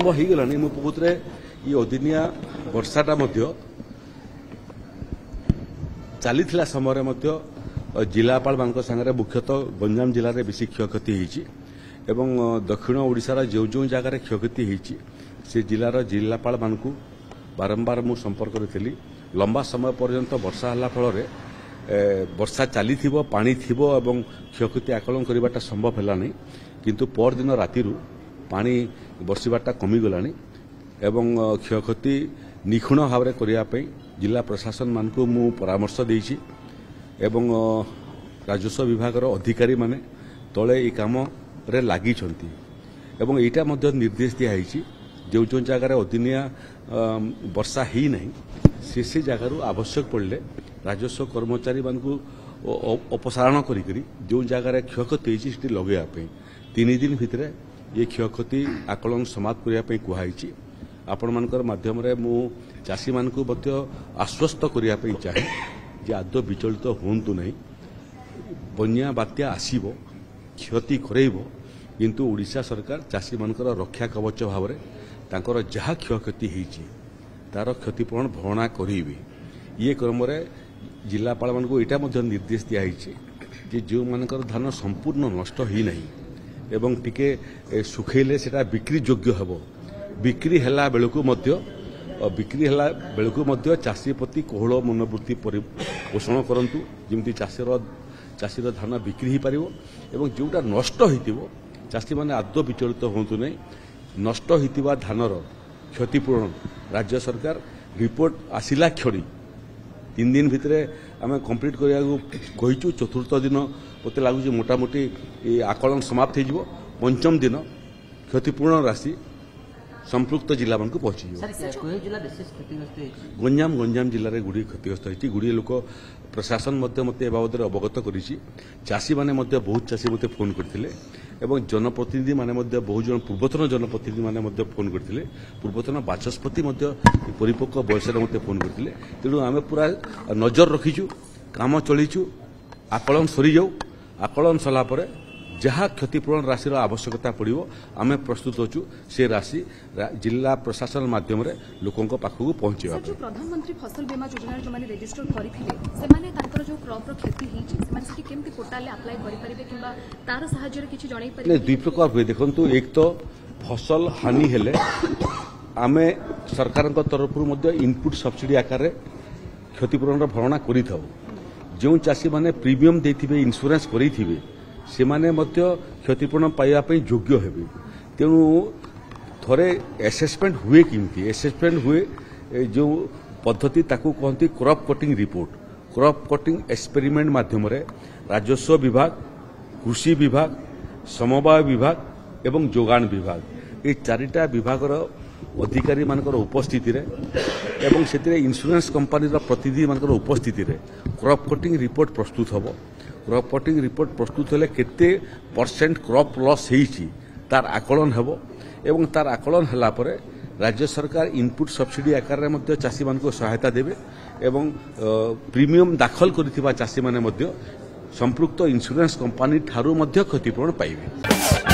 ହେଇଗଲାଣି ମୋ ପ୍ରକୃତରେ ଇ ଅଦିନିଆ ବର୍ଷାଟା ମଧ୍ୟ ଚାଲିଥିଲା ସମୟରେ ମଧ୍ୟ ଜିଲ୍ଲାପାଳମାନଙ୍କ ସାଙ୍ଗରେ ମୁଖ୍ୟତଃ ଗଞ୍ଜାମ ଜିଲ୍ଲାରେ ବେଶୀ କ୍ଷୟକ୍ଷତି ହୋଇଛି ଏବଂ ଦକ୍ଷିଣ ଓଡ଼ିଶାର ଯେଉଁ ଯେଉଁ ଜାଗାରେ କ୍ଷୟକ୍ଷତି ହୋଇଛି ସେ ଜିଲ୍ଲାର ଜିଲ୍ଲାପାଳମାନଙ୍କୁ ବାରମ୍ବାର ମୁଁ ସମ୍ପର୍କରେ ଥିଲି। ଲମ୍ବା ସମୟ ପର୍ଯ୍ୟନ୍ତ ବର୍ଷା ହେଲା ଫଳରେ ବର୍ଷା ଚାଲିଥିବ, ପାଣି ଥିବ ଏବଂ କ୍ଷୟକ୍ଷତି ଆକଳନ କରିବାଟା ସମ୍ଭବ ହେଲାନି, କିନ୍ତୁ ପରଦିନ ରାତିରୁ ପାଣି ବର୍ଷିବାଟା କମିଗଲାଣି ଏବଂ କ୍ଷୟକ୍ଷତି ନିଖୁଣ ଭାବରେ କରିବା ପାଇଁ ଜିଲ୍ଲା ପ୍ରଶାସନମାନଙ୍କୁ ମୁଁ ପରାମର୍ଶ ଦେଇଛି ଏବଂ ରାଜସ୍ୱ ବିଭାଗର ଅଧିକାରୀମାନେ ତଳେ ଏହି କାମରେ ଲାଗିଛନ୍ତି ଏବଂ ଏଇଟା ମଧ୍ୟ ନିର୍ଦ୍ଦେଶ ଦିଆଯାଇଛି ଯେଉଁ ଯେଉଁ ଜାଗାରେ ଅଦିନିଆ ବର୍ଷା ହେଇନାହିଁ ସେ ଜାଗାରୁ ଆବଶ୍ୟକ ପଡ଼ିଲେ ରାଜସ୍ୱ କର୍ମଚାରୀମାନଙ୍କୁ ଅପସାରଣ କରିକି ଯେଉଁ ଜାଗାରେ କ୍ଷୟକ୍ଷତି ହୋଇଛି ସେଠି ଲଗାଇବା ପାଇଁ 3 ଦିନ ଭିତରେ ये क्षयक्षति आकलन समाप्त करने कहुई। आपणମାନଙ୍କର माध्यम मु चाषी मानक आश्वस्त करने चाहे जे आदौ विचलित हूँ ना। बन्या बात्या आसब क्षति करब किंतु ओडिशा सरकार चाषी मानकर रक्षा कवच भाव तांकर जहाँ क्षयक्षति होती तार क्षतिपूरण भरणा करेंगे। ये क्रम जिलापाल मानक यहाँ निर्देश दिखाई जो मानकर धान संपूर्ण नष्ट होना एवं टिके सुखेले सेटा बिक्री योग्य हेब। बिक्री हेला बेलकु मध्य चाषी प्रति कोहल मनोवृत्ति पोषण करंतु जेमती चाषीर धान बिक्री हो पारिबो एवं जोटा नष्ट होइतिबो चाषी माने आदौ विचलित होंतु नहीं। नष्ट होइतिबा धानर क्षतिपूरण राज्य सरकार रिपोर्ट आसिला क्षणी 3 दिन भितर आम कंप्लीट करने कहीचु। चतुर्थ दिन मत लगुच मोटामोटी आकलन समाप्त हो पंचम दिन क्षतिपूर्ण राशि संपृक्त जिला मानक पहुंची। गंजाम जिले में गुड़ी क्षतिग्रस्त होती। गुड़ी लोक प्रशासन मत बाबद अवगत कर चाषी मैंने बहुत चाषी मत फोन करते जनप्रतिनिधि माने बहुत जन पूर्वतन जनप्रतिनिधि माने फोन करते पूर्वतन बाचस्पति परिपक्व बयस मत फोन करते। तेणु आम पूरा नजर रखीचु, काम चलीचु, आकलन सरी जाऊ। आकलन सरला जहाँ क्षतिपूरण राशि आवश्यकता पड़ो आम प्रस्तुत होचु से राशि जिला प्रशासन माध्यम लोकों पाखक पहुंचा। प्रधानमंत्री फसल बीमा योजना जो माने रजिस्टर करथिले से माने तांकर जो क्रॉप रो क्षति हिची से माने सेठी केमती पोर्टल अप्लाई करि परिबे किबा तार सहाय्य रे किछि जणाई परिबे। दुई प्रकार हुए देखंतु। एक तो फसल हानि हेले आमे सरकार तरफ इनपुट सब्सिडी आकार क्षतिपूरण भरणा करि थाउ। जो चाषी माने प्रीमियम देथिबे इंश्योरेंस करिथिबे से माने मध्य क्षतिपूरण पाइबा पई योग्य हेबे। तेणु थोड़े एसेसमेंट हुए किमती एसेसमेंट हुए जो पद्धति ताकू कहती crop cutting report. Crop cutting experiment माध्यम राजस्व विभाग, कृषि विभाग, समवाय विभाग एवं जोगान विभाग ये 4टा विभागर अधिकारी मानकर उपस्थिति रे एवं सेतिरे इंश्योरेंस कंपनी प्रतिनिधि मानकर उपस्थिति रे क्रॉप कटिंग रिपोर्ट प्रस्तुत होबो। क्रॉप कटिंग रिपोर्ट प्रस्तुत हेले केते परसेंट क्रॉप लॉस हेइची तार आकलन हेबो एवं तार आकलन हला परे राज्य सरकार इनपुट सब्सिडी आकार रे मध्य चाषी मानको सहायता देबे एवं प्रीमियम दाखल करिथिबा चाषी माने मध्य संपृक्त इंश्योरेंस कंपनी ठारू मध्य क्षतिपूरण पाइबे।